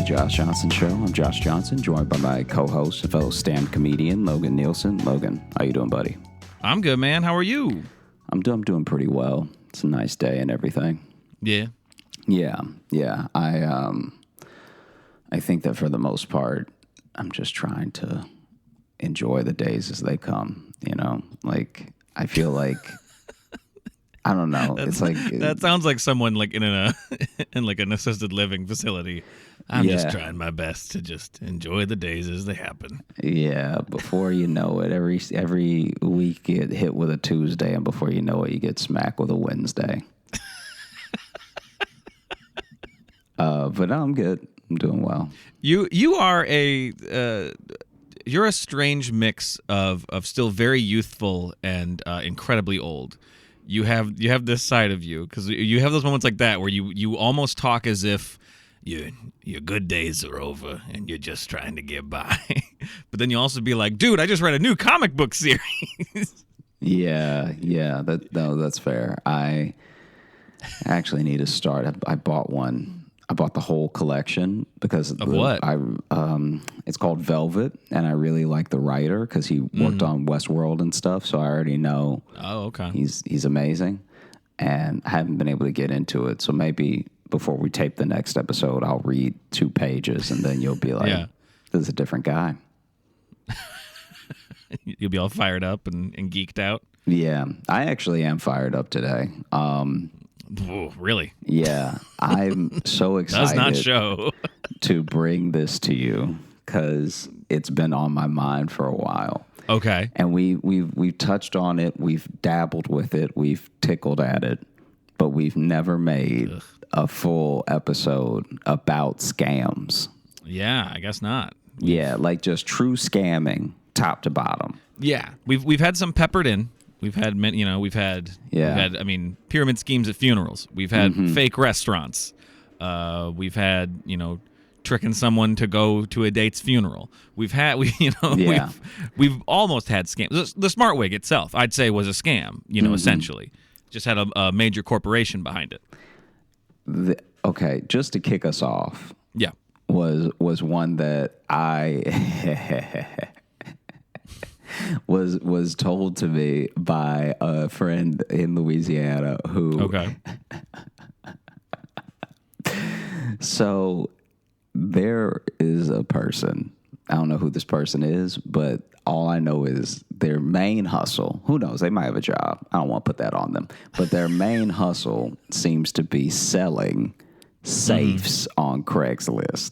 Josh Johnson Show. I'm Josh Johnson, joined by my co-host and fellow stand comedian, Logan Nielsen. Logan, how you doing, buddy? I'm good, man. How are you? I'm doing pretty well. It's a nice day and everything. Yeah. Yeah. I think that for the most part, I'm just trying to enjoy the days as they come. You know, like I feel like I don't know. It's like that sounds like someone like in in like an assisted living facility. I'm just trying my best to just enjoy the days as they happen. Yeah, before you know it, every week you get hit with a Tuesday, and before you know it, you get smacked with a Wednesday. But no, I'm good. I'm doing well. You are you're a strange mix of still very youthful and incredibly old. You have this side of you because you have those moments like that where you almost talk as if your good days are over and you're just trying to get by. But then you also be like, dude, I just read a new comic book series. Yeah, that's fair. I actually need to start. I bought one. I bought the whole collection because of what? It's called Velvet, and I really like the writer because he worked on Westworld and stuff. So I already know. Oh, okay. He's amazing, and I haven't been able to get into it. So maybe before we tape the next episode, I'll read 2 pages, and then you'll be like, "This is a different guy." You'll be all fired up and geeked out. Yeah, I actually am fired up today. Oh, really? Yeah, I'm so excited. Does not show. To bring this to you because it's been on my mind for a while. Okay. And we've touched on it, we've dabbled with it, we've tickled at it, but we've never made a full episode about scams. Yeah, I guess not. Yeah, like just true scamming, top to bottom. Yeah, we've had some peppered in. We've had many, we've had pyramid schemes at funerals. We've had fake restaurants. We've had, tricking someone to go to a date's funeral. We've we've almost had scams. The Smart Wig itself, I'd say, was a scam, essentially. Just had a major corporation behind it. Okay, just to kick us off. Yeah. Was one that I was told to me by a friend in Louisiana who. Okay. So there is a person. I don't know who this person is, but all I know is their main hustle. Who knows? They might have a job. I don't want to put that on them. But their main hustle seems to be selling safes on Craigslist.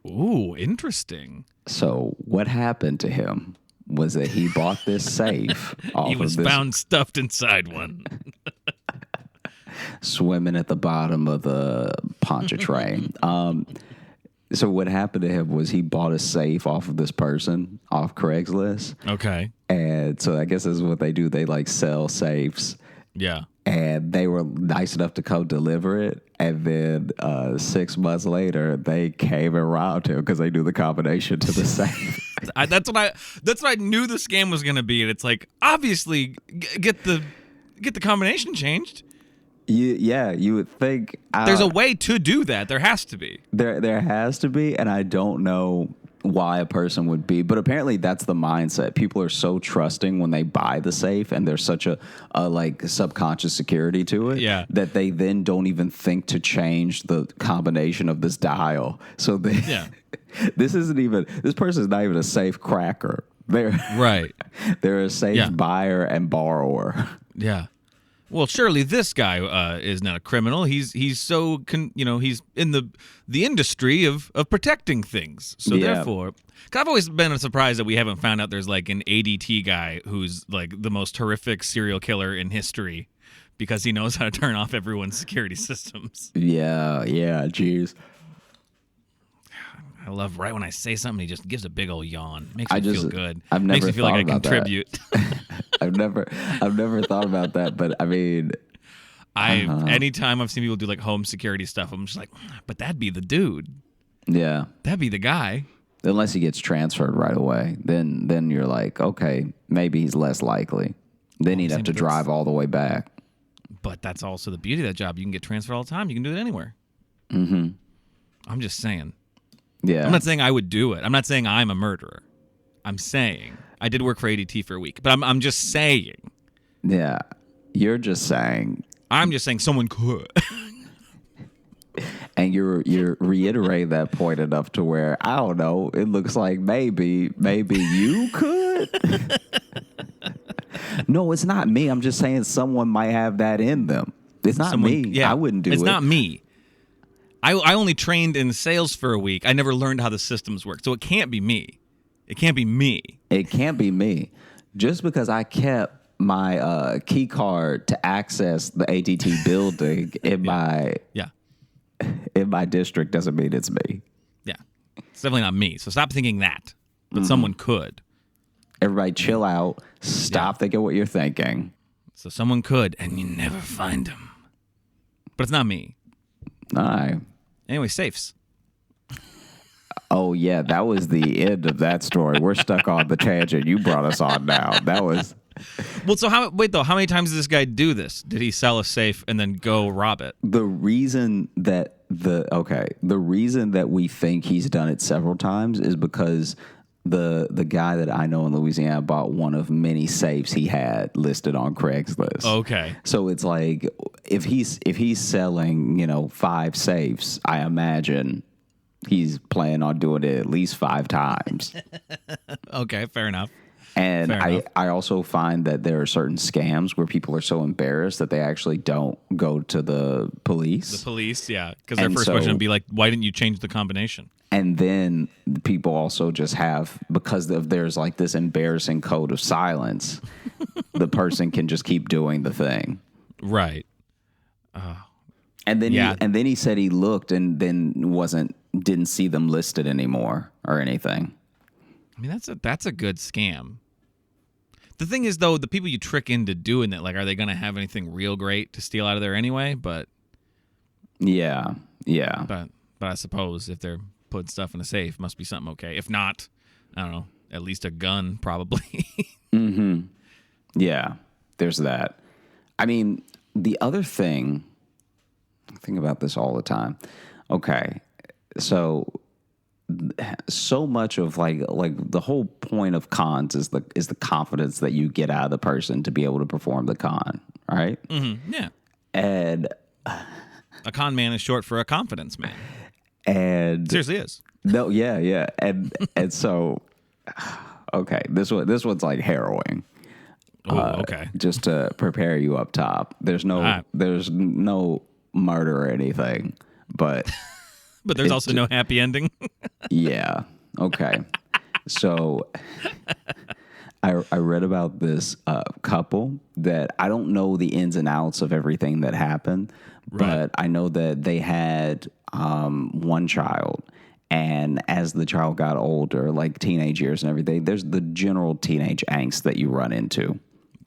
Ooh, interesting. So what happened to him was that he bought this safe. He was found stuffed inside one. Swimming at the bottom of the Pontchartrain. So what happened to him was he bought a safe off of this person off Craigslist. Okay. And so I guess this is what they do. They like sell safes. Yeah. And they were nice enough to come deliver it. And then 6 months later, they came and robbed him because they knew the combination to the safe. That's what I knew the scam was going to be. And it's like, obviously, get the combination changed. You would think there's a way to do that. There has to be. There has to be, and I don't know why a person would be, but apparently that's the mindset. People are so trusting when they buy the safe, and there's such a like subconscious security to it, that they then don't even think to change the combination of this dial. So this person's not even a safe cracker. They're a safe buyer and borrower. Yeah. Well, surely this guy is not a criminal. He's so he's in the industry of protecting things. So therefore, cause I've always been surprised that we haven't found out there's like an ADT guy who's like the most horrific serial killer in history because he knows how to turn off everyone's security systems. Yeah, geez. I love right when I say something, he just gives a big old yawn. Makes me feel good. Makes me feel like I contribute. I've never thought about that, but I mean, anytime I've seen people do like home security stuff, I'm just like, but that'd be the dude. Yeah, that'd be the guy. Unless he gets transferred right away, then you're like, okay, maybe he's less likely. Then he'd have to drive all the way back. But that's also the beauty of that job. You can get transferred all the time. You can do it anywhere. Mm-hmm. I'm just saying. Yeah. I'm not saying I would do it. I'm not saying I'm a murderer. I'm saying I did work for ADT for a week, but I'm just saying. Yeah. You're just saying. I'm just saying someone could. And you're reiterating that point enough to where, I don't know, it looks like maybe you could. No, it's not me. I'm just saying someone might have that in them. It's not me. Yeah, I wouldn't do it. It's not me. I only trained in sales for a week. I never learned how the systems work. So it can't be me. It can't be me. It can't be me. Just because I kept my key card to access the ADT building in my district doesn't mean it's me. Yeah. It's definitely not me. So stop thinking that. But someone could. Everybody chill out. Stop thinking what you're thinking. So someone could, and you never find them. But it's not me. All right. Anyway, safes. Oh, yeah. That was the end of that story. We're stuck on the tangent you brought us on now. That was... Well, so how many times did this guy do this? Did he sell a safe and then go rob it? The reason that we think he's done it several times is because the guy that I know in Louisiana bought one of many safes he had listed on Craigslist. Okay. So it's like if he's selling, 5 safes, I imagine he's planning on doing it at least 5 times. Okay, fair enough. And I also find that there are certain scams where people are so embarrassed that they actually don't go to the police. The police, yeah. Because their first question would be like, why didn't you change the combination? And then people also just have, because there's like this embarrassing code of silence, the person can just keep doing the thing. Right. And then he said he looked and then didn't see them listed anymore or anything. I mean, that's a good scam. The thing is, though, the people you trick into doing it, like, are they going to have anything real great to steal out of there anyway? But yeah. But I suppose if they're putting stuff in a safe, must be something okay. If not, I don't know, at least a gun, probably. Mm-hmm. Yeah, there's that. I mean, the other thing, I think about this all the time. Okay, so much of like the whole point of cons is the confidence that you get out of the person to be able to perform the con, right? Mm-hmm. Yeah. And a con man is short for a confidence man. And seriously is. No, yeah. And so okay, this one's like harrowing. Oh, okay. Just to prepare you up top. There's no murder or anything, but but there's also no happy ending. Yeah. Okay. So I read about this couple that I don't know the ins and outs of everything that happened, but I know that they had one child. And as the child got older, like teenage years and everything, there's the general teenage angst that you run into.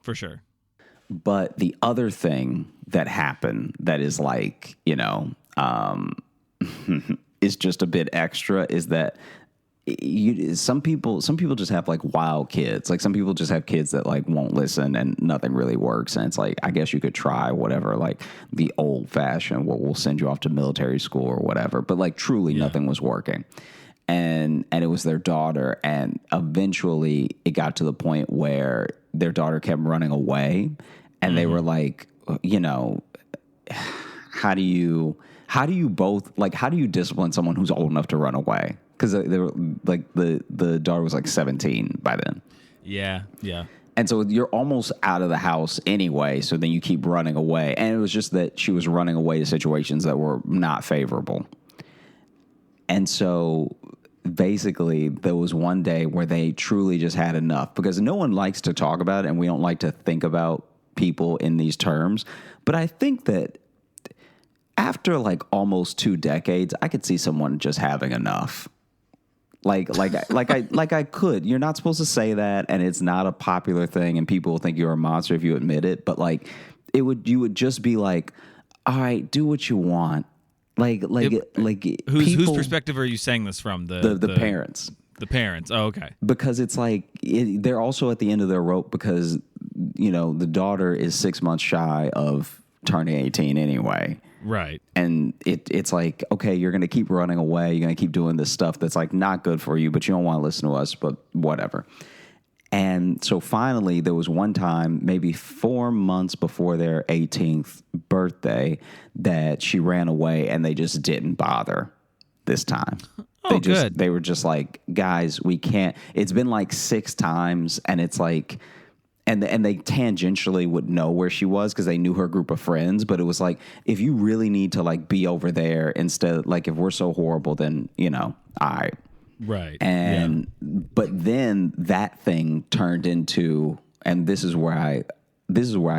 For sure. But the other thing that happened that is like, is just a bit extra is that some people just have like wild kids. Like some people just have kids that like won't listen and nothing really works. And it's like, I guess you could try whatever, like the old fashioned, we'll send you off to military school or whatever. But like truly nothing was working. And it was their daughter. And eventually it got to the point where their daughter kept running away. And they were like, how do you discipline someone who's old enough to run away? Because they were like the daughter was like 17 by then. Yeah. And so you're almost out of the house anyway. So then you keep running away, and it was just that she was running away to situations that were not favorable. And so basically, there was one day where they truly just had enough, because no one likes to talk about it, and we don't like to think about people in these terms. But I think that after like almost 2 decades, I could see someone just having enough. Like I could. You're not supposed to say that, and it's not a popular thing, and people will think you're a monster if you admit it. But like, you would just be like, all right, do what you want. Whose perspective are you saying this from? The parents. The parents. Oh, okay. Because it's like they're also at the end of their rope, because the daughter is 6 months shy of turning 18 anyway. Right. And it's like, okay, you're going to keep running away. You're going to keep doing this stuff that's like not good for you, but you don't want to listen to us, but whatever. And so finally, there was one time, maybe 4 months before their 18th birthday, that she ran away and they just didn't bother this time. Oh, good. They were just like, guys, we can't. It's been like 6 times, and it's like, and they tangentially would know where she was because they knew her group of friends. But it was like, if you really need to like be over there instead, like if we're so horrible, then all right. Right. And but then that thing turned into, and this is where I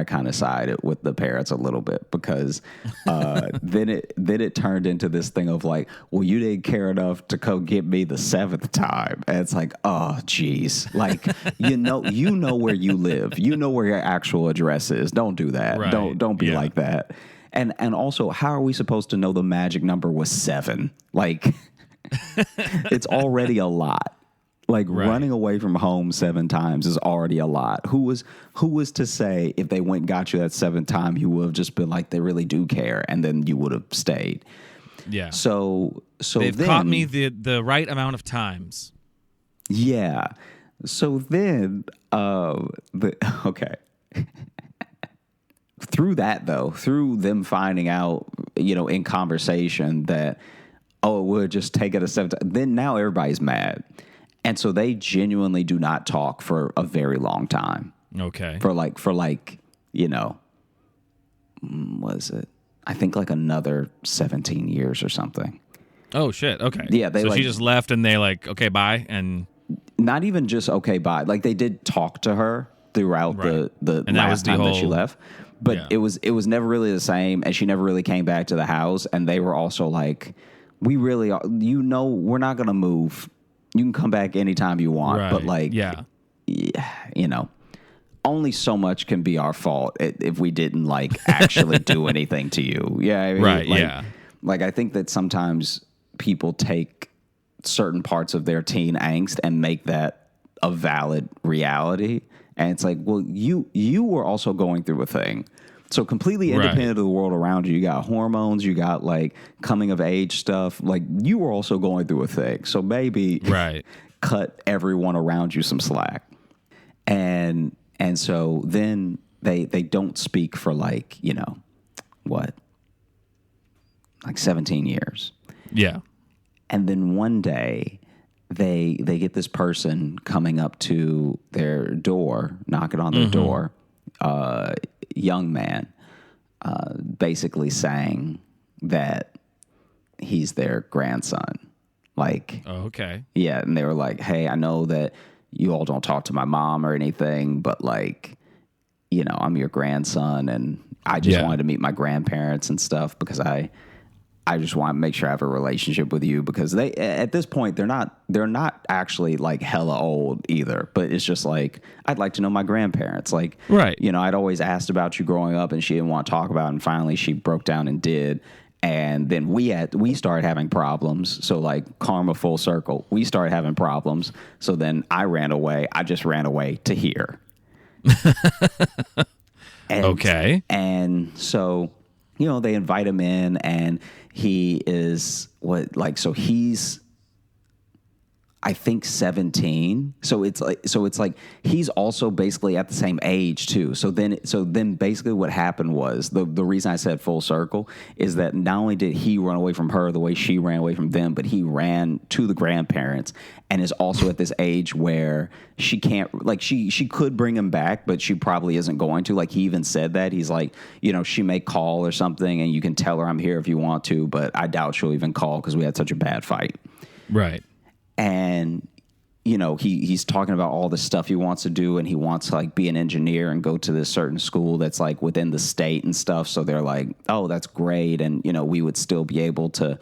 kind of sided with the parents a little bit, because then it turned into this thing of like, well, you didn't care enough to go get me the 7th time. And it's like, oh geez, like you know where you live, you know where your actual address is. Don't do that. Right. Don't be like that. And also, how are we supposed to know the magic number was 7? Like it's already a lot. Like running away from home 7 times is already a lot. Who was to say if they went and got you that 7th time, you would have just been like, they really do care, and then you would have stayed. Yeah. So they've caught me the right amount of times. Yeah. So then, okay. Through that though, through them finding out, in conversation that, oh, we'll just take it a 7 times, then now everybody's mad. And so they genuinely do not talk for a very long time. Okay. For like, what is it? I think like another 17 years or something. Oh, shit. Okay. Yeah. So she just left and they like, okay, bye. And not even just okay, bye. Like they did talk to her throughout the last time that she left. But it was never really the same. And she never really came back to the house. And they were also like, we really are, we're not going to move. You can come back anytime you want, but like, only so much can be our fault if we didn't like actually do anything to you. Yeah. I mean, Like I think that sometimes people take certain parts of their teen angst and make that a valid reality. And it's like, well, you were also going through a thing. So completely independent of the world around you. You got hormones, you got like coming of age stuff. Like you were also going through a thing. So maybe cut everyone around you some slack. And so then they don't speak for like, what? Like 17 years. Yeah. And then one day they get this person coming up to their door, knocking on their door. Young man, basically saying that he's their grandson. Like, oh, okay. Yeah. And they were like, hey, I know that you all don't talk to my mom or anything, but like, I'm your grandson, and I just wanted to meet my grandparents and stuff because I just want to make sure I have a relationship with you, because they, at this point, they're not actually like hella old either, but it's just like, I'd like to know my grandparents. Like, I'd always asked about you growing up and she didn't want to talk about it, and finally she broke down and did. And then we started having problems. So like karma full circle, we started having problems. So then I ran away. I just ran away to here. And so, they invite him in, and he is he's, I think 17. So it's like he's also basically at the same age too. So then basically what happened was the reason I said full circle is that not only did he run away from her the way she ran away from them, but he ran to the grandparents and is also at this age where she can't, like she could bring him back, but she probably isn't going to. Like he even said that. He's like, she may call or something and you can tell her I'm here if you want to, but I doubt she'll even call because we had such a bad fight. Right. And, he's talking about all the stuff he wants to do, and he wants to like be an engineer and go to this certain school that's like within the state and stuff. So they're like, oh, that's great. And, we would still be able to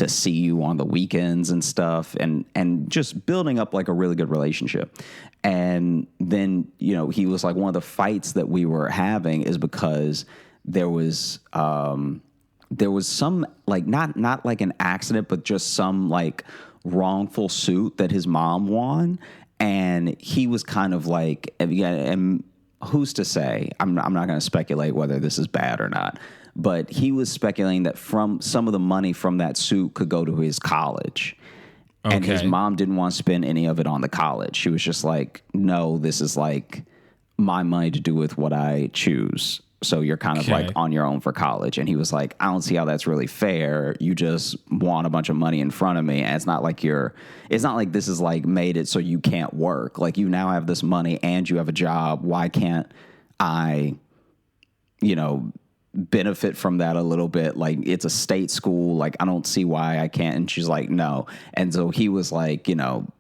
see you on the weekends and stuff, and just building up like a really good relationship. And then, he was like, one of the fights that we were having is because there was some like, not like an accident, but just some like wrongful suit that his mom won, and he was kind of like, and who's to say? I'm not going to speculate whether this is bad or not, but he was speculating that from some of the money from that suit could go to his college. Okay. And his mom didn't want to spend any of it on the college. She was just like, no, this is like my money to do with what I choose. So you're kind of like on your own for college. And he was like, I don't see how that's really fair. You just want a bunch of money in front of me. And it's not like this is like made it so you can't work. Like you now have this money and you have a job. Why can't I, benefit from that a little bit? Like it's a state school. Like I don't see why I can't. And she's like, no. And so he was like,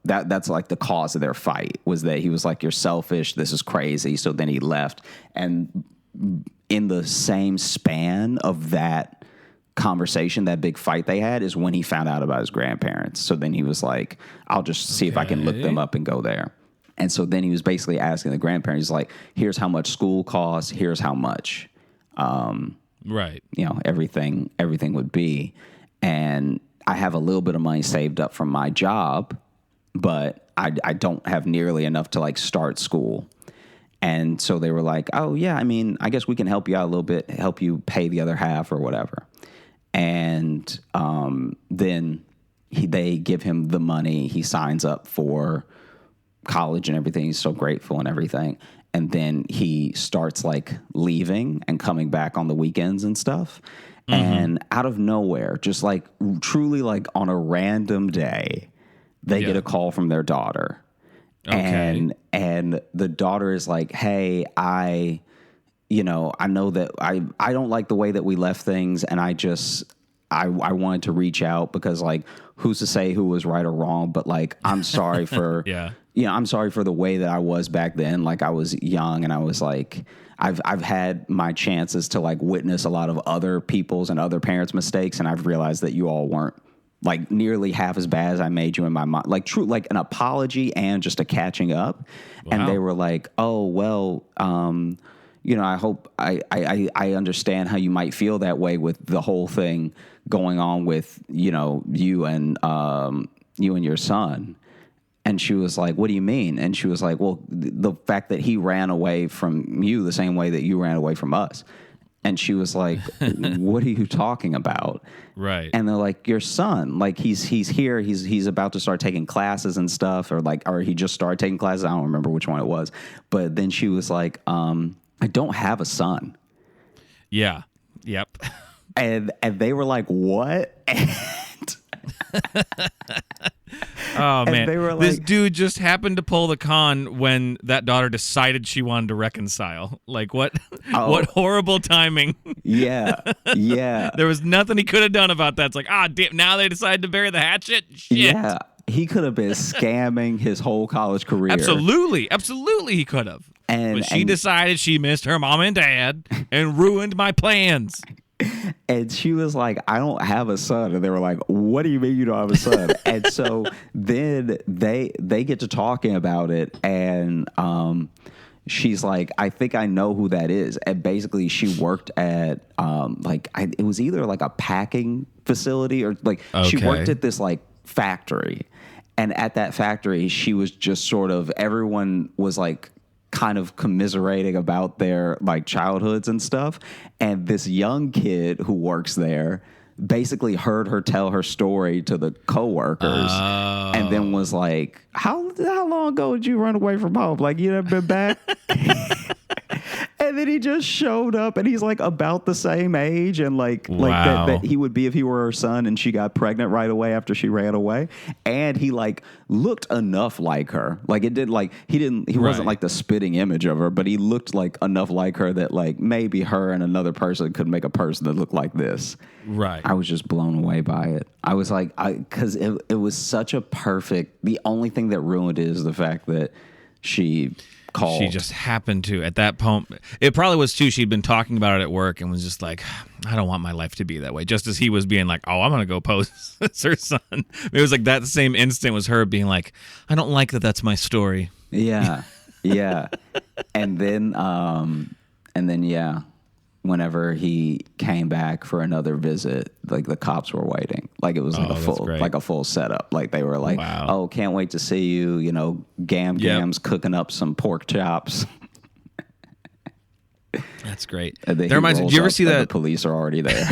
that's like the cause of their fight was that he was like, you're selfish. This is crazy. So then he left. And in the same span of that conversation, that big fight they had is when he found out about his grandparents. So then he was like, I'll just see if I can look them up and go there. And so then he was basically asking the grandparents, like, here's how much school costs. Here's how much, everything would be. And I have a little bit of money saved up from my job, but I don't have nearly enough to like start school. And so they were like, oh, yeah, I mean, I guess we can help you out a little bit, help you pay the other half or whatever. And then they give him the money. He signs up for college and everything. He's so grateful and everything. And then he starts like leaving and coming back on the weekends and stuff. Mm-hmm. And out of nowhere, just like truly like on a random day, they get a call from their daughter. Okay. And the daughter is like, hey, I know that I don't like the way that we left things. And I wanted to reach out because like, who's to say who was right or wrong, but like, I'm sorry for, I'm sorry for the way that I was back then. Like I was young and I was like, I've had my chances to like witness a lot of other people's and other parents' mistakes. And I've realized that you all weren't like nearly half as bad as I made you in my mind, like true, like an apology and just a catching up. Wow. And they were like, oh, well, I hope I understand how you might feel that way with the whole thing going on with, you and your son. And she was like, what do you mean? And she was like, well, the fact that he ran away from you the same way that you ran away from us. And she was like, what are you talking about? Right. And they're like, your son, like he's here. He's about to start taking classes and stuff or he just started taking classes. I don't remember which one it was. But then she was like, I don't have a son. Yeah. Yep. And they were like, what? Oh, man. They were like, this dude just happened to pull the con when that daughter decided she wanted to reconcile. Like, what What horrible timing. Yeah. Yeah. There was nothing he could have done about that. It's like, damn, now they decided to bury the hatchet? Shit. Yeah. He could have been scamming his whole college career. Absolutely he could have. But she decided she missed her mom and dad and ruined my plans. And she was like, I don't have a son. And they were like, what do you mean you don't have a son? And so then they get to talking about it. And she's like, I think I know who that is. And basically she worked at it was either like a packing facility or like she worked at this like factory. And at that factory, she was just sort of, everyone was like kind of commiserating about their like childhoods and stuff. And this young kid who works there basically heard her tell her story to the coworkers and then was like, how long ago did you run away from home? Like, you never been back? And then he just showed up and he's like about the same age and like that he would be if he were her son, and she got pregnant right away after she ran away. And he like looked enough like her. Like it did like he wasn't like the spitting image of her, but he looked like enough like her that like maybe her and another person could make a person that looked like this. Right. I was just blown away by it. I was like, because it was such a perfect, the only thing that ruined it is the fact that she called. She just happened to at that point. It probably was too. She'd been talking about it at work and was just like, I don't want my life to be that way. Just as he was being like, oh, I'm going to go post as her son. It was like that same instant was her being like, I don't like that that's my story. Yeah. Yeah. And then, yeah, whenever he came back for another visit, like the cops were waiting. Like it was like a full setup. Like they were like, oh, can't wait to see you. You know, Gam's cooking up some pork chops. That's great. That reminds me, did you ever see that? The police are already there.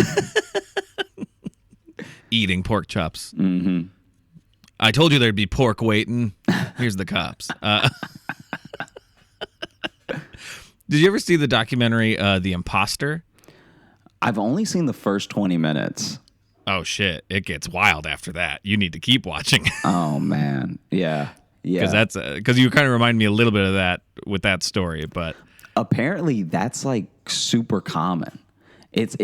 Eating pork chops. Mm-hmm. I told you there'd be pork waiting. Here's the cops. Did you ever see the documentary The Imposter? I've only seen the first 20 minutes. Oh, shit. It gets wild after that. You need to keep watching. Oh, man. Yeah. Because you kind of remind me a little bit of that with that story, but apparently that's like super common. It's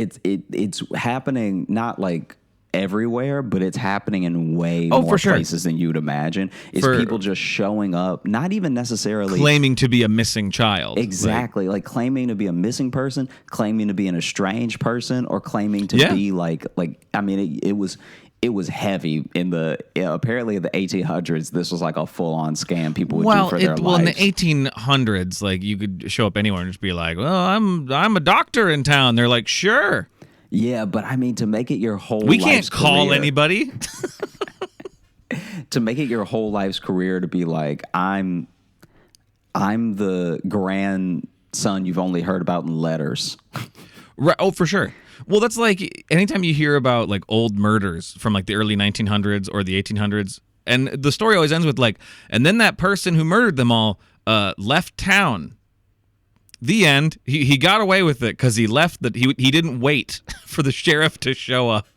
happening not like everywhere, but it's happening in way more places than you'd imagine. It's people just showing up, not even necessarily claiming to be a missing child. Exactly, like claiming to be a missing person, claiming to be an estranged person, or claiming to be like. I mean, it was heavy in the apparently in the 1800s. This was like a full on scam people would do for their lives. Well, in the 1800s, like you could show up anywhere and just be like, "Well, I'm a doctor in town." They're like, "Sure." Yeah, but I mean, to make it your whole we can't call anybody. To make it your whole life's career, to be like, I'm the grandson you've only heard about in letters. Right. Oh, for sure. Well, that's like anytime you hear about like old murders from like the early 1900s or the 1800s, and the story always ends with like, and then that person who murdered them all left town. The end. He got away with it because he left. He didn't wait for the sheriff to show up.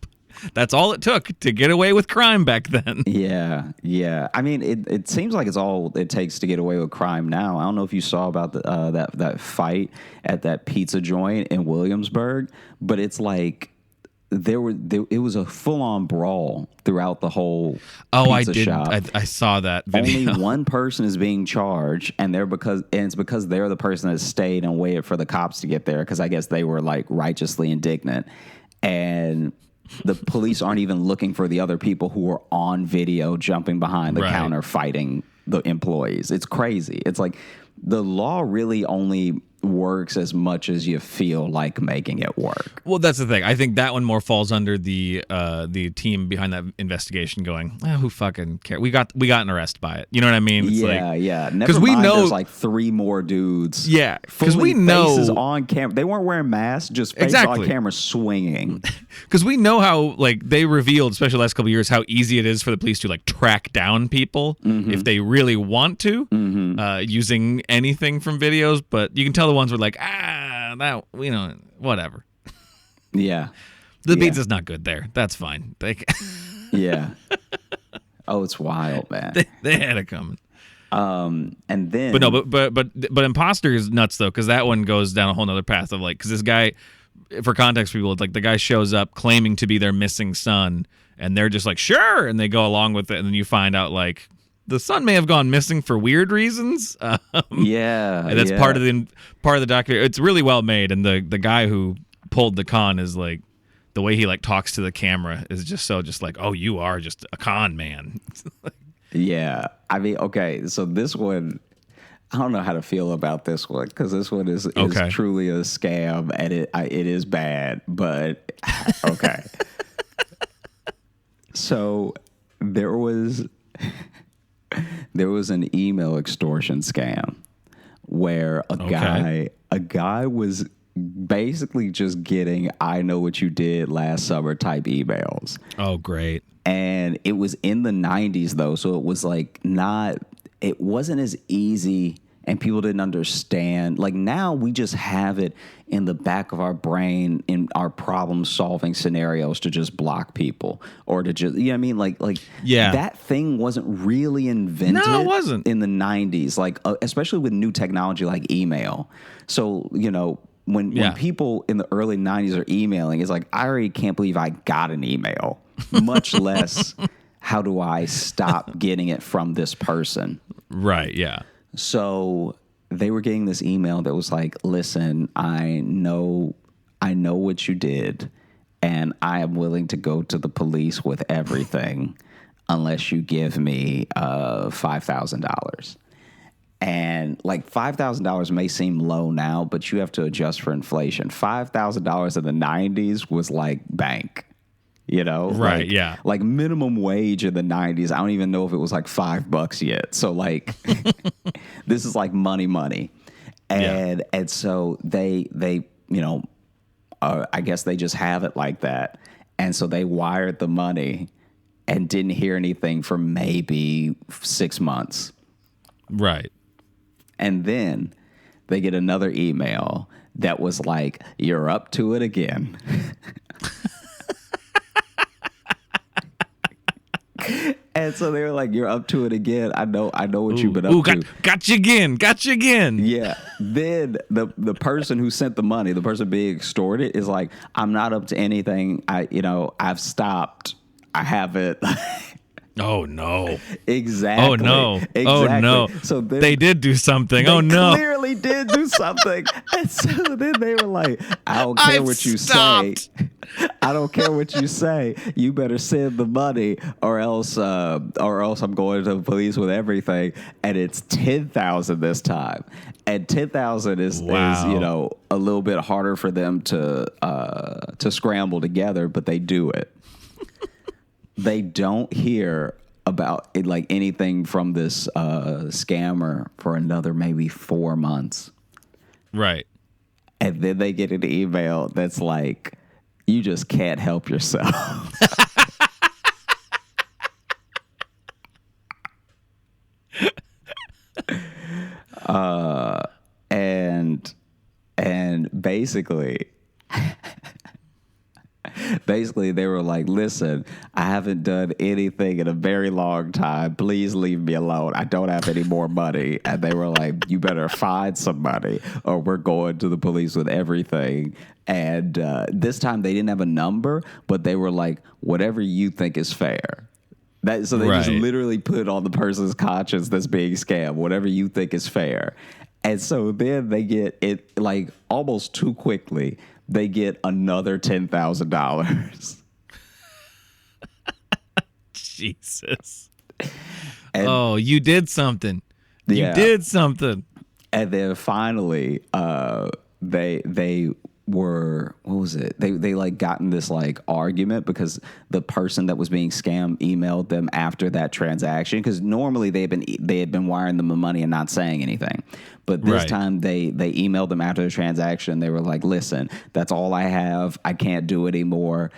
That's all it took to get away with crime back then. Yeah. I mean, it seems like it's all it takes to get away with crime now. I don't know if you saw about that fight at that pizza joint in Williamsburg, but it's like it was a full-on brawl throughout the whole pizza shop. I saw that video. Only one person is being charged, and it's because they're the person that stayed and waited for the cops to get there, because I guess they were like righteously indignant. And the police aren't even looking for the other people who were on video jumping behind the counter fighting the employees. It's crazy. It's like the law really only works as much as you feel like making it work. Well, that's the thing. I think that one more falls under the team behind that investigation going, who fucking care? We got an arrest by it. You know what I mean? It's yeah. Never mind, there's like 3 more dudes. Yeah, because we know faces on camera. They weren't wearing masks, just faces on camera swinging. Because we know how like they revealed, especially the last couple of years, how easy it is for the police to like track down people if they really want to, using anything from videos. But you can tell the ones were like, whatever. Yeah. The pizza's not good there. That's fine. Yeah. Oh, it's wild, man. They had it coming. And then, but Imposter is nuts though, because that one goes down a whole nother path of like, because this guy, for context for people, it's like the guy shows up claiming to be their missing son, and they're just like, sure, and they go along with it, and then you find out like the son may have gone missing for weird reasons. And that's part of the documentary. It's really well made, and the guy who pulled the con is like, the way he like talks to the camera is just like, oh, you are just a con man. Yeah, I mean, okay, so this one, I don't know how to feel about this one, because this one is truly a scam, and it is bad, but okay. So there was an email extortion scam where a guy was basically just getting "I know what you did last summer" type emails. Oh, great. And it was in the 90s though, so it was like it wasn't as easy, and people didn't understand. Like now we just have it in the back of our brain in our problem solving scenarios to just block people, or to just, you know what I mean? Like that thing wasn't really invented. No, it wasn't. In the 90s, like especially with new technology like email. So, you know, when people in the early 90s are emailing, it's like, I already can't believe I got an email, much less how do I stop getting it from this person? Right, yeah. So they were getting this email that was like, listen, I know what you did, and I am willing to go to the police with everything unless you give me $5,000. And like $5,000 may seem low now, but you have to adjust for inflation. $5,000 in the 90s was like bank, you know? Right, yeah. Like minimum wage in the 90s, I don't even know if it was like $5 yet. So like, this is like money. And so they I guess they just have it like that. And so they wired the money and didn't hear anything for maybe 6 months. Right. And then they get another email that was like, "You're up to it again." And so they were like, "You're up to it again. I know what you've been up to." Got you again. Yeah. Then the person who sent the money, the person being extorted, is like, "I'm not up to anything. I've stopped. I haven't." Oh no! Exactly. Oh no! Exactly. Oh no! So then, they did do something. They no! Clearly did do something. And so then they were like, "I don't care what you say. I don't care what you say. You better send the money, or else I'm going to the police with everything." And it's 10,000 this time. And 10,000 is a little bit harder for them to scramble together, but they do it. They don't hear about it, like anything from this scammer for another maybe 4 months. Right. And then they get an email that's like, "You just can't help yourself." And basically they were like, "Listen, I haven't done anything in a very long time. Please leave me alone. I don't have any more money." And they were like, "You better find some money or we're going to the police with everything." And this time they didn't have a number, but they were like, "Whatever you think is fair." So they just literally put on the person's conscience that's being scammed, "Whatever you think is fair." And so then they get it, like, almost too quickly. They get another $10,000. Jesus. You did something. Yeah. You did something. And then finally, they were, what was it? They like got in this like argument because the person that was being scammed emailed them after that transaction, because normally they had been wiring them the money and not saying anything, but this time they emailed them after the transaction. They were like, "Listen, that's all I have. I can't do anymore.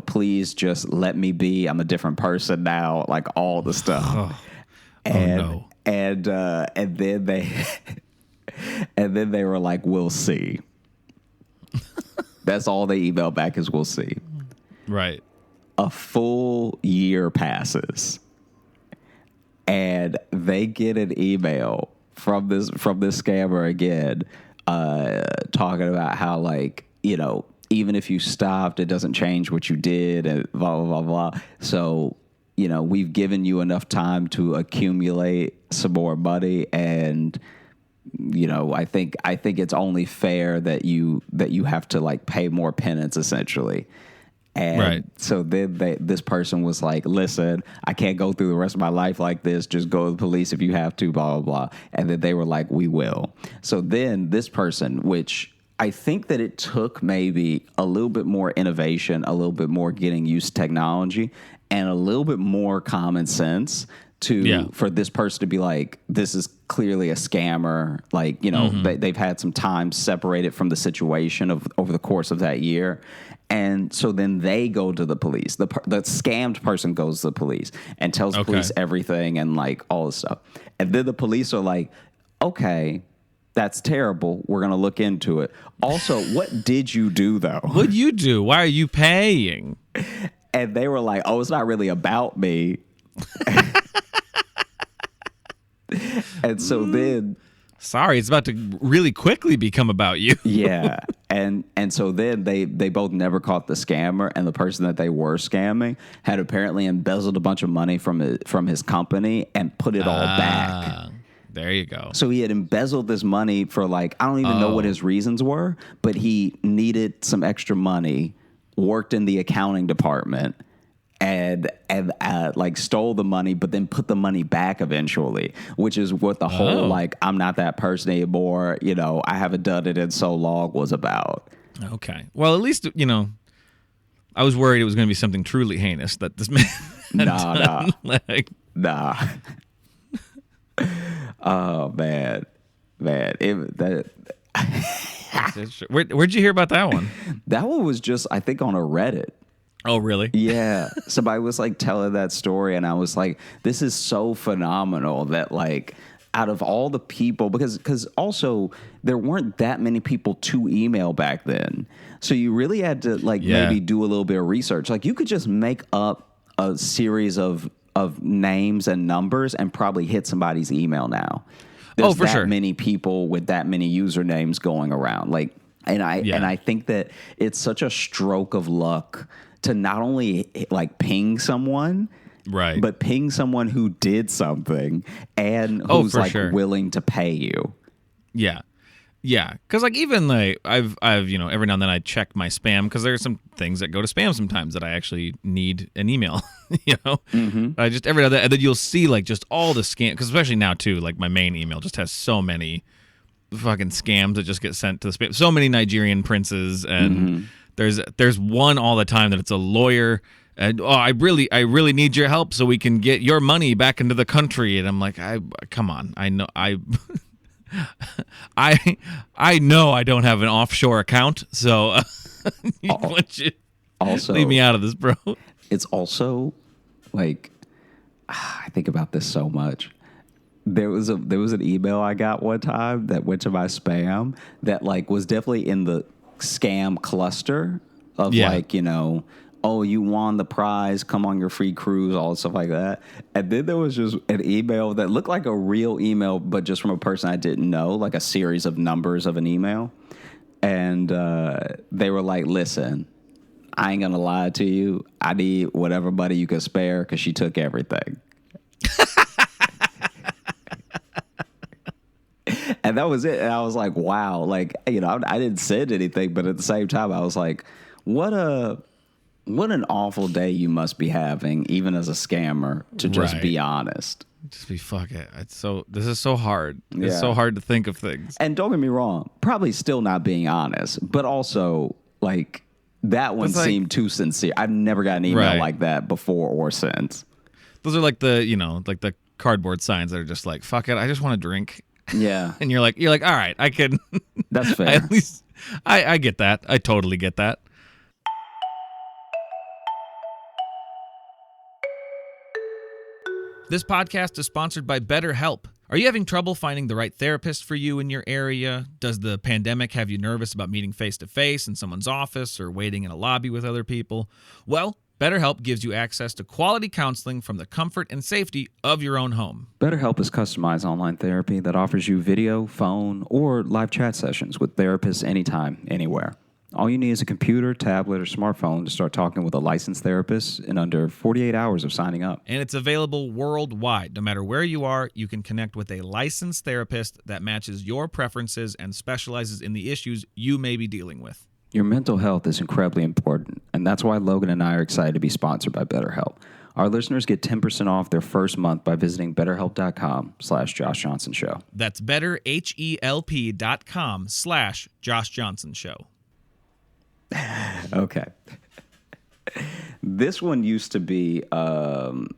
Please just let me be. I'm a different person now." Like all the stuff. And then they were like, "We'll see." That's all they emailed back is, "We'll see." Right. A full year passes, and they get an email from this scammer again, talking about how, like, even if you stopped, it doesn't change what you did, and blah blah blah blah. So, we've given you enough time to accumulate some more money, and I think it's only fair that you have to like pay more penance, essentially. And so then this person was like, "Listen, I can't go through the rest of my life like this. Just go to the police if you have to, blah, blah, blah." And then they were like, "We will." So then this person, which I think that it took maybe a little bit more innovation, a little bit more getting used to technology, and a little bit more common sense for this person to be like, "This is clearly a scammer." Like, they've had some time separated from the situation over the course of that year. And so then they go to the police. The scammed person goes to the police and tells the police everything and like all this stuff. And then the police are like, "Okay, that's terrible. We're going to look into it. Also, what did you do though? What'd you do? Why are you paying?" And they were like, "Oh, it's not really about me." And so then, sorry, it's about to really quickly become about you. Yeah. And so then they both never caught the scammer, and the person that they were scamming had apparently embezzled a bunch of money from his company and put it all back. There you go. So he had embezzled this money for, like, I don't even know what his reasons were, but he needed some extra money, worked in the accounting department, and like stole the money, but then put the money back eventually, which is what the whole, like, "I'm not that person anymore, I haven't done it in so long" was about. Okay. Well, at least, I was worried it was going to be something truly heinous that this man had done. Nah. Oh, man. Man, Where'd you hear about that one? That one was just, I think, on a Reddit. Oh, really? Yeah. Somebody was like telling that story, and I was like, this is so phenomenal that like out of all the people, because also there weren't that many people to email back then. So you really had to maybe do a little bit of research. Like you could just make up a series of names and numbers and probably hit somebody's email now. There's for sure. Many people with that many usernames going around. And I think that it's such a stroke of luck to not only like ping someone, right, but ping someone who did something and who's willing to pay you. Yeah. Yeah, because like even like I've every now and then I check my spam because there are some things that go to spam sometimes that I actually need an email. I just every now and then you'll see like just all the scam, because especially now too, like my main email just has so many fucking scams that just get sent to the spam. So many Nigerian princes, and there's one all the time that it's a lawyer. And I really need your help so we can get your money back into the country. And I'm like, come on, I know I know I don't have an offshore account, so also leave me out of this, bro. It's also like I think about this so much. There was an email I got one time that went to my spam that like was definitely in the scam cluster of oh, you won the prize, come on your free cruise, all stuff like that. And then there was just an email that looked like a real email, but just from a person I didn't know, like a series of numbers of an email. And they were like, listen, I ain't going to lie to you. I need whatever money you can spare because she took everything. And that was it. And I was like, wow. Like, I didn't send anything, but at the same time, I was like, what an awful day you must be having, even as a scammer, to just be honest. Just be fuck it. This is so hard. Yeah. It's so hard to think of things. And don't get me wrong, probably still not being honest, but also like that one seemed too sincere. I've never got an email like that before or since. Those are like the cardboard signs that are just like, fuck it, I just want to drink. Yeah. And you're like, all right, I can. That's fair. At least I get that. I totally get that. This podcast is sponsored by BetterHelp. Are you having trouble finding the right therapist for you in your area? Does the pandemic have you nervous about meeting face-to-face in someone's office or waiting in a lobby with other people? Well, BetterHelp gives you access to quality counseling from the comfort and safety of your own home. BetterHelp is customized online therapy that offers you video, phone, or live chat sessions with therapists anytime, anywhere. All you need is a computer, tablet, or smartphone to start talking with a licensed therapist in under 48 hours of signing up. And it's available worldwide. No matter where you are, you can connect with a licensed therapist that matches your preferences and specializes in the issues you may be dealing with. Your mental health is incredibly important, and that's why Logan and I are excited to be sponsored by BetterHelp. Our listeners get 10% off their first month by visiting betterhelp.com/Josh Johnson Show. That's betterhelp.com/Josh Johnson Show. Okay. This one used to be one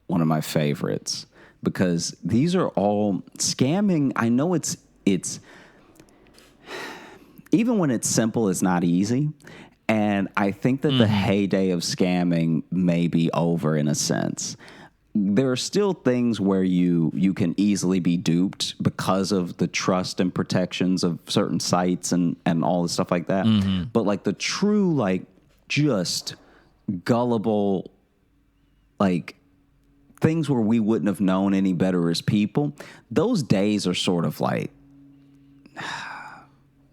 of my favorites because these are all scamming. I know it's even when it's simple, it's not easy. And I think that the heyday of scamming may be over in a sense. There are still things where you can easily be duped because of the trust and protections of certain sites and all the stuff like that. But like the true, like just gullible, like things where we wouldn't have known any better as people, those days are sort of like...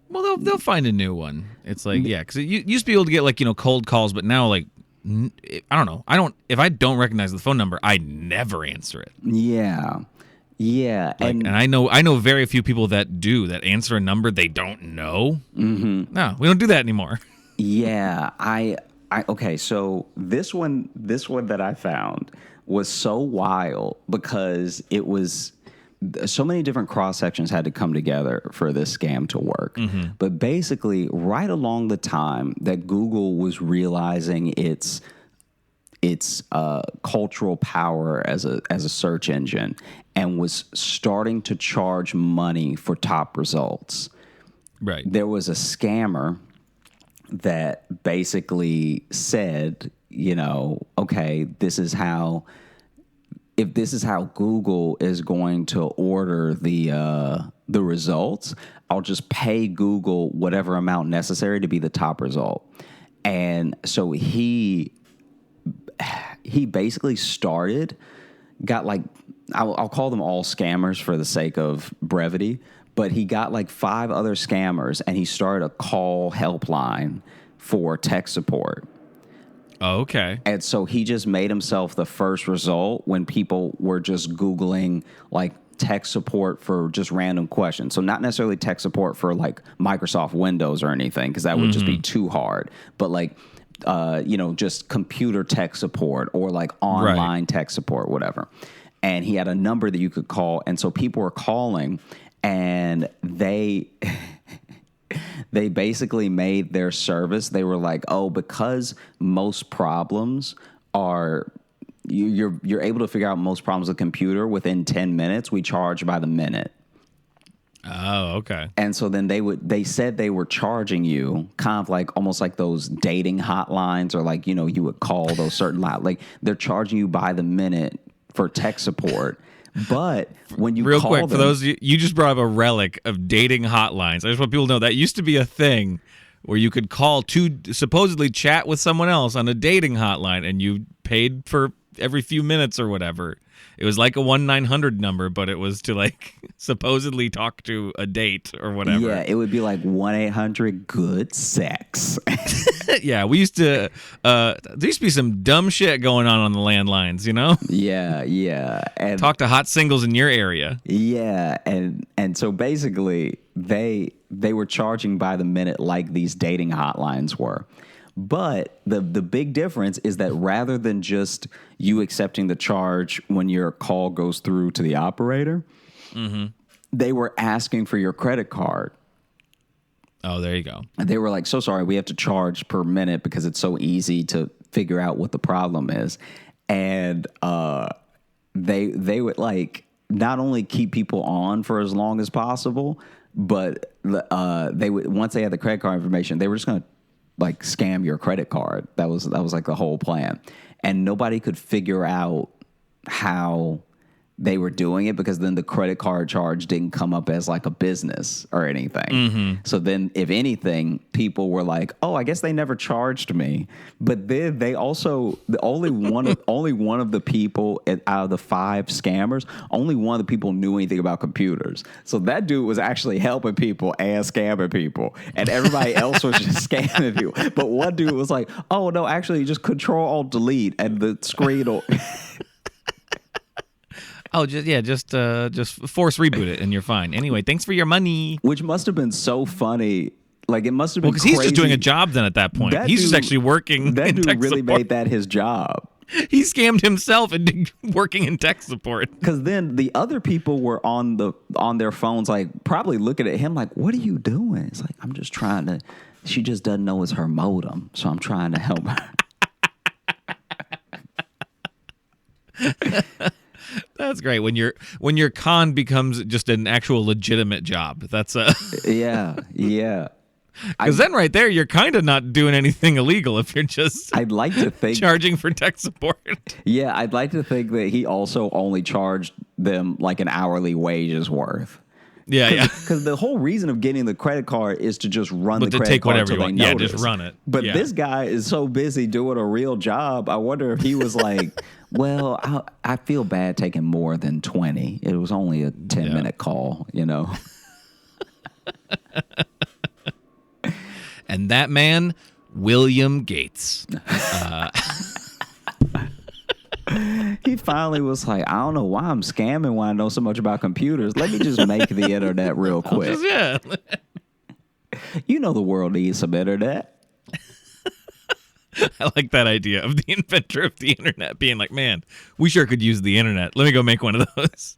Well, they'll find a new one. It's like, yeah, because you used to be able to get like, cold calls, but now like, I don't know. If I don't recognize the phone number, I never answer it. Yeah. Yeah. And I know very few people that answer a number they don't know. No, we don't do that anymore. Yeah. Okay. So this one that I found was so wild because it was so many different cross sections had to come together for this scam to work. But basically, right along the time that Google was realizing its its cultural power as a search engine and was starting to charge money for top results. Right. There was a scammer that basically said, okay, if this is how Google is going to order the results, I'll just pay Google whatever amount necessary to be the top result. And so he basically got like, I'll call them all scammers for the sake of brevity, but he got like 5 other scammers and he started a call helpline for tech support. Oh, okay. And so he just made himself the first result when people were just Googling like tech support for just random questions. So not necessarily tech support for like Microsoft Windows or anything, because that would just be too hard. But like, just computer tech support or like online tech support, whatever. And he had a number that you could call. And so people were calling and they basically made their service. They were like, oh, because most problems are you're able to figure out most problems with a computer within 10 minutes. We charge by the minute. Oh, okay. And so then they said they were charging you kind of like almost like those dating hotlines or like, you would call those certain like they're charging you by the minute for tech support. But when you real call quick them, for those you just brought up a relic of dating hotlines. I just want people to know that used to be a thing where you could call to supposedly chat with someone else on a dating hotline, and you paid for every few minutes or whatever. It was like a 1-900 number, but it was to like supposedly talk to a date or whatever. Yeah, it would be like 1-800-GOOD-SEX. Yeah, we used to. There used to be some dumb shit going on the landlines, Yeah, and talk to hot singles in your area. Yeah, and so basically they were charging by the minute like these dating hotlines were. But the big difference is that rather than just you accepting the charge when your call goes through to the operator, they were asking for your credit card. Oh, there you go. And they were like, so sorry, we have to charge per minute because it's so easy to figure out what the problem is. And they would like not only keep people on for as long as possible, but they would, once they had the credit card information, they were just going to like scam your credit card. That was like the whole plan. And nobody could figure out how they were doing it because then the credit card charge didn't come up as like a business or anything. So then if anything, people were like, oh, I guess they never charged me. But then they also, only one of the people out of the 5 scammers, only one of the people knew anything about computers. So that dude was actually helping people and scamming people. And everybody else was just scamming people. But one dude was like, oh, no, actually just Control-Alt-Delete and the screen will... Oh, just force reboot it and you're fine. Anyway, thanks for your money. Which must have been so funny. Like, it must have been because he's just doing a job then at that point. He's just actually working. That in dude tech really support. made that his job. He scammed himself into working in tech support. Because then the other people were on their phones, like probably looking at him like, "What are you doing?" It's like, I'm just trying to. She just doesn't know it's her modem, so I'm trying to help her. That's great when your con becomes just an actual legitimate job. That's a yeah. Because then right there, you're kind of not doing anything illegal if you're just I'd like to think charging for tech support. Yeah, I'd like to think that he also only charged them like an hourly wage's worth. Yeah. Because the whole reason of getting the credit card is to just run the credit take card whatever until you they want. notice. Yeah, just run it. But this guy is so busy doing a real job. I wonder if he was like, well, I feel bad taking more than 20. It was only a 10-minute call, And that man, William Gates. He finally was like, I don't know why I'm scamming when I know so much about computers. Let me just make the internet real quick. You know the world needs some internet. I like that idea of the inventor of the internet being like, man, we sure could use the internet. Let me go make one of those.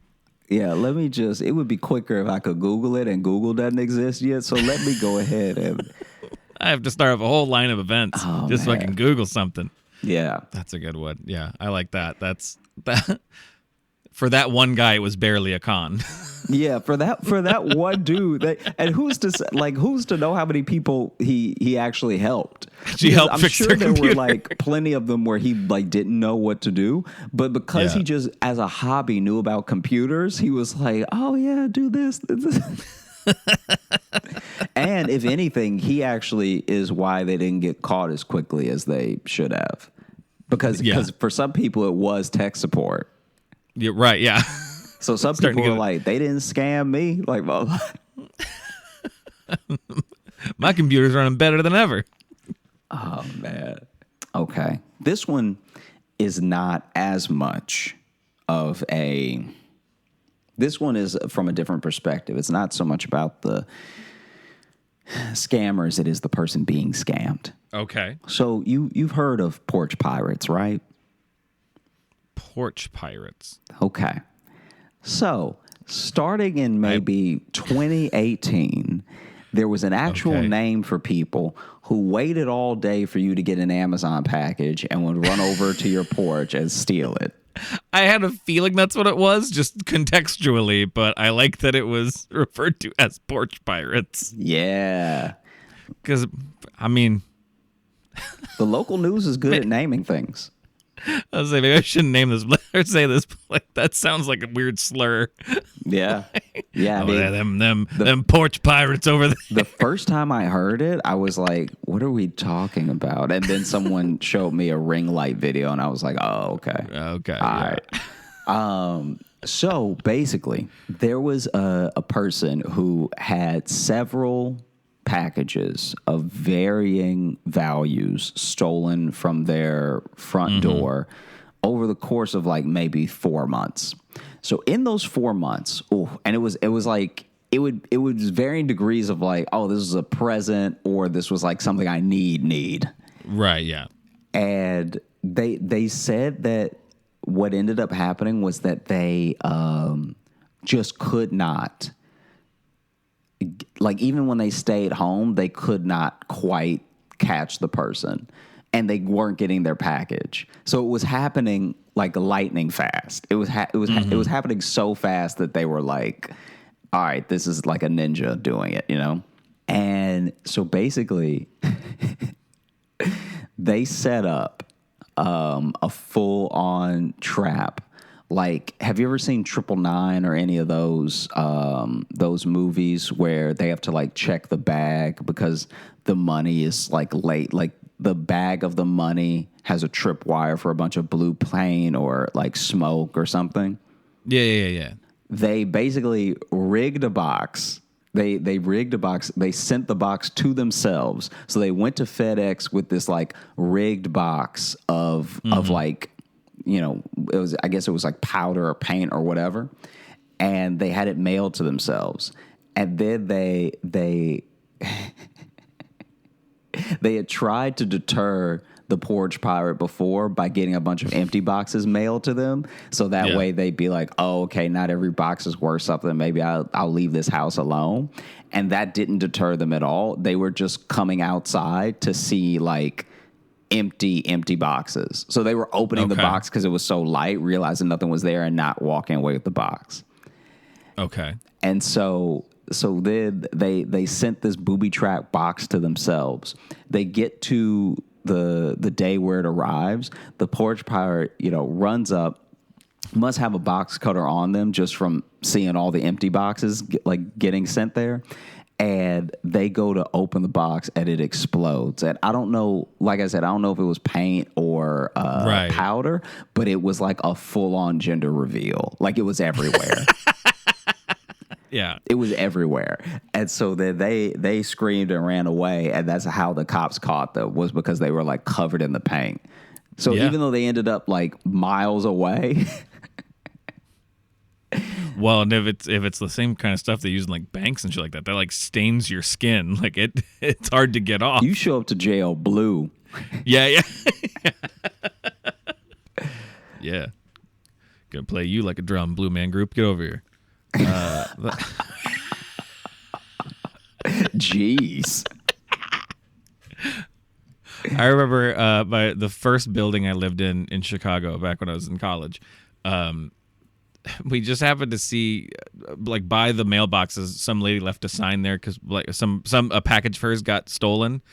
Yeah, it would be quicker if I could Google it, and Google doesn't exist yet, so let me go ahead and... I have to start up a whole line of events so I can Google something. Yeah. That's a good one. Yeah, I like that. That's that. For that one guy, it was barely a con. Yeah, for that one dude, and who's to know how many people he actually helped? I'm sure there were like plenty of them where he like didn't know what to do, but because he just as a hobby knew about computers, he was like, oh yeah, do this. And if anything, he actually is why they didn't get caught as quickly as they should have, because for some people it was tech support. You're right, yeah. So some people are like, they didn't scam me. Like, well, my computer's running better than ever. Oh, man. Okay. This one is not as much of a... This one is from a different perspective. It's not so much about the scammers. It is the person being scammed. Okay. So you've heard of porch pirates, right? Porch pirates. Okay. So, starting in maybe 2018, there was an actual name for people who waited all day for you to get an Amazon package and would run over to your porch and steal it. I had a feeling that's what it was, just contextually, but I like that it was referred to as porch pirates. Yeah. Because, I mean... the local news is good at naming things. I was like, maybe I shouldn't name this or say this, but like that sounds like a weird slur. Yeah, yeah. Them porch pirates over there. The first time I heard it, I was like, "What are we talking about?" And then someone showed me a ring light video, and I was like, "Oh, okay, okay, all right." So basically, there was a person who had several packages of varying values stolen from their front door over the course of like maybe 4 months. So in those 4 months, and it was like it was varying degrees of like, oh, this is a present, or this was like something I need. Right, yeah. And they said that what ended up happening was that they just could not, like, even when they stayed home, they could not quite catch the person, and they weren't getting their package. So it was happening like lightning fast. It was happening so fast that they were like, all right, this is like a ninja doing it, you know? And so basically they set up a full-on trap. Like, have you ever seen 999 or any of those movies where they have to like check the bag because the money is like late? Like the bag of the money has a tripwire for a bunch of blue plane or like smoke or something. Yeah. They basically rigged a box. They rigged a box. They sent the box to themselves. So they went to FedEx with this like rigged box of like, you know, I guess it was like powder or paint or whatever, and they had it mailed to themselves. And then they had tried to deter the porch pirate before by getting a bunch of empty boxes mailed to them, so that way they'd be like, oh, okay, not every box is worth something, maybe I'll leave this house alone. And that didn't deter them at all. They were just coming outside to see like empty boxes. So they were opening the box because it was so light, realizing nothing was there, and not walking away with the box. Okay. And so then they sent this booby trap box to themselves. They get to the day where it arrives. The porch pirate, you know, runs up, must have a box cutter on them just from seeing all the empty boxes like getting sent there. And they go to open the box and it explodes. And I don't know, like I said, I don't know if it was paint or powder, but it was like a full-on gender reveal. Like it was everywhere. Yeah. It was everywhere. And so then they screamed and ran away, and that's how the cops caught them, was because they were like covered in the paint. So even though they ended up like miles away... Well, and if it's the same kind of stuff they use in like banks and shit like that like stains your skin. Like it's hard to get off. You show up to jail blue. Yeah. Yeah. Gonna play you like a drum, Blue Man Group. Get over here. Jeez. I remember the first building I lived in Chicago back when I was in college. We just happened to see, like, by the mailboxes, some lady left a sign there because, like, a package of hers got stolen,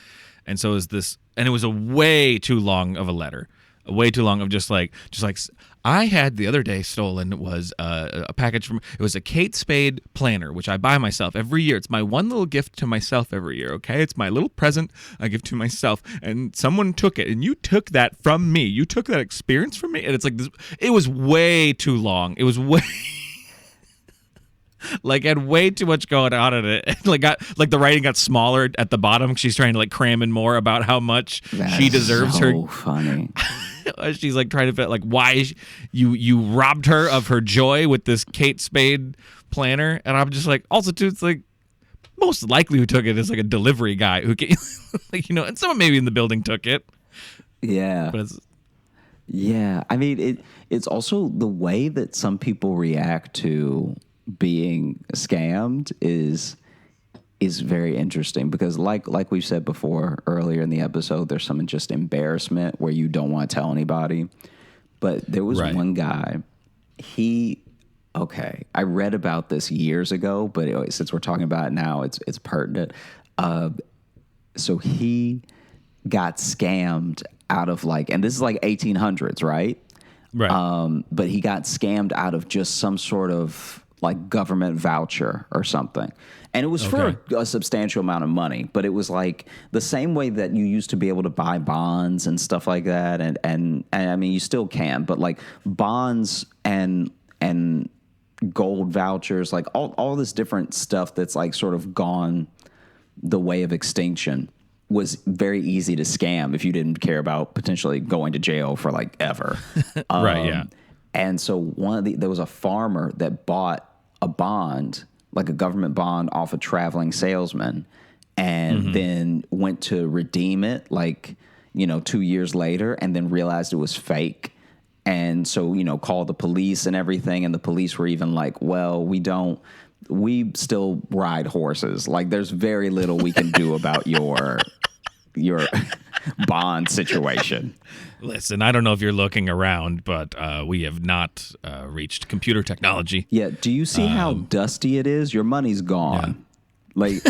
and so it was a way too long of a letter, way too long of just like I had the other day stolen was a package it was a Kate Spade planner, which I buy myself every year. It's my one little gift to myself every year. Okay, it's my little present I give to myself, and someone took it, and you took that from me. You took that experience from me, and it's like this. It was way too long. It was way. Like, had way too much going on in it. Like the writing got smaller at the bottom. She's trying to like cram in more about how much she deserves her. So funny. She's like trying to fit like why you robbed her of her joy with this Kate Spade planner, and I'm just like, also too, it's like most likely who took it is like a delivery guy who came, like, you know, and someone maybe in the building took it. Yeah. But it's. Yeah, I mean it's also the way that some people react to being scammed is very interesting, because like we've said before earlier in the episode, there's some just embarrassment where you don't want to tell anybody. But there was one guy, I read about this years ago, but anyway, since we're talking about it now, it's pertinent. So he got scammed out of and this is like 1800s, right? Right. But he got scammed out of just some sort of like government voucher or something. And it was for a substantial amount of money, but it was like the same way that you used to be able to buy bonds and stuff like that. And I mean, you still can, but like bonds and gold vouchers, like all this different stuff that's like sort of gone the way of extinction, was very easy to scam if you didn't care about potentially going to jail for like ever. Right. Yeah. And so there was a farmer that bought a bond, like a government bond, off a traveling salesman, and then went to redeem it 2 years later, and then realized it was fake. And so, called the police and everything. And the police were even like, well, we still ride horses. Like, there's very little we can do about your bond situation. Listen, I don't know if you're looking around, but we have not reached computer technology. Yeah. Do you see how dusty it is? Your money's gone. Yeah. Like,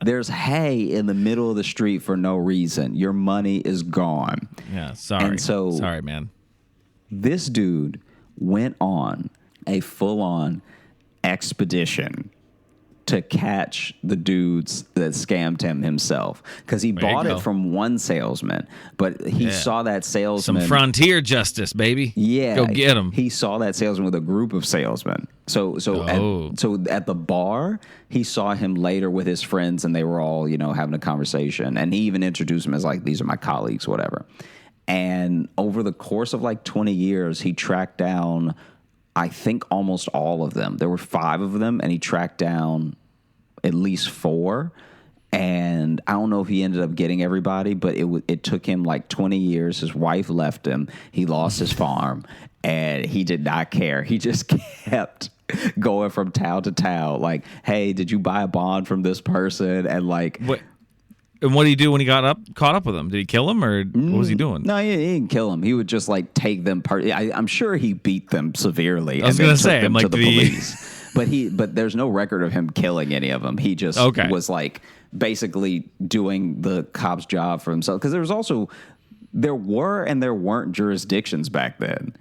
there's hay in the middle of the street for no reason. Your money is gone. Yeah. Sorry. And so, sorry, man. This dude went on a full-on expedition to catch the dudes that scammed him himself, because he bought it from one salesman, but he saw that salesman. Some frontier justice, baby. Yeah, go get him. He saw that salesman with a group of salesmen. So at the bar, he saw him later with his friends, and they were all having a conversation, and he even introduced them as like, these are my colleagues, whatever. And over the course of like 20 years, he tracked down, I think, almost all of them. There were 5 of them, and he tracked down at least 4. And I don't know if he ended up getting everybody, but it took him like 20 years. His wife left him. He lost his farm, and he did not care. He just kept going from town to town. Like, hey, did you buy a bond from this person? And like, and what did he do when he caught up with him? Did he kill him, or what was he doing? No, he didn't kill him. He would just like take them. I'm sure he beat them severely. I was going to say, I'm like, to the police. But there's no record of him killing any of them. He just was like basically doing the cop's job for himself. Because there were and there weren't jurisdictions back then.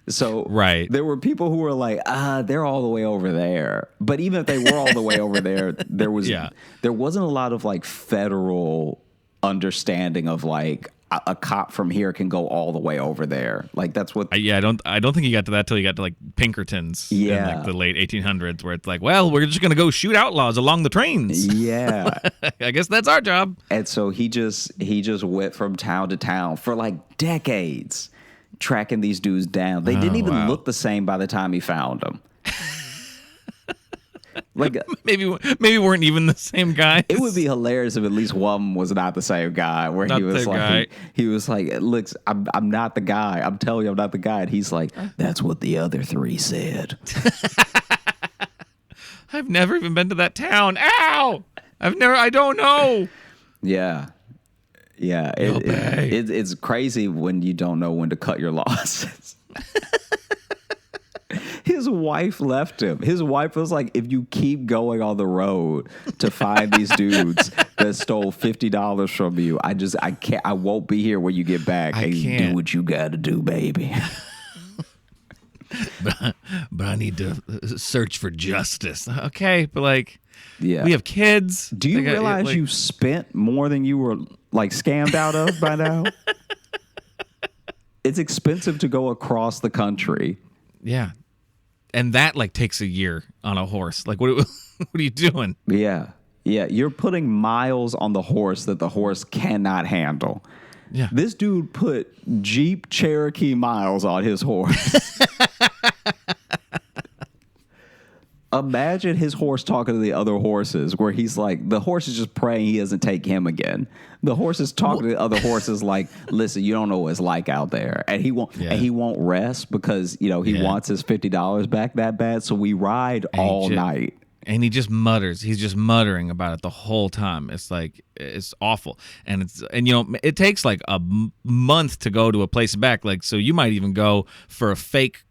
So there were people who were like, they're all the way over there. But even if they were all the way over there, there wasn't a lot of like federal understanding of like a cop from here can go all the way over there. Like, that's what. I don't think you got to that till you got to like Pinkertons in like the late 1800s, where it's like, well, we're just gonna go shoot outlaws along the trains. Yeah, I guess that's our job. And so he just went from town to town for like decades, tracking these dudes down. They didn't even look the same by the time he found them. Like, maybe weren't even the same guys. It would be hilarious if at least one was not the same guy. Where not he was like, guy. He was like, "Look, I'm not the guy. I'm telling you, I'm not the guy." And he's like, "That's what the other 3 said." I've never even been to that town. Ow! I don't know. Yeah. Yeah. It's crazy when you don't know when to cut your losses. His wife left him. His wife was like, if you keep going on the road to find these dudes that stole $50 from you, I can't. I won't be here when you get back. I can't. Do what you got to do, baby. but I need to search for justice. Okay, but like, yeah, we have kids. Do you realize you spent more than you were like scammed out of by now? It's expensive to go across the country. Yeah. And that like takes a year on a horse. Like, what are you doing? Yeah. Yeah. You're putting miles on the horse that the horse cannot handle. Yeah. This dude put Jeep Cherokee miles on his horse. Imagine his horse talking to the other horses where he's like, the horse is just praying he doesn't take him again. The horse is talking to the other horses like, listen, you don't know what it's like out there. And he won't rest because, he wants his $50 back that bad. So we ride all night. And he just mutters. He's just muttering about it the whole time. It's like, it's awful. And it takes like a month to go to a place back. Like, so you might even go for a fake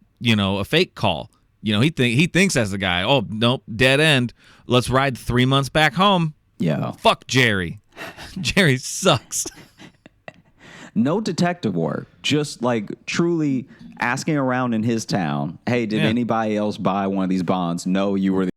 call. He thinks that's the guy. Oh, nope, dead end. Let's ride 3 months back home. Yeah. Fuck Jerry. Jerry sucks. No detective work. Just like truly asking around in his town. Hey, did anybody else buy one of these bonds? No, you were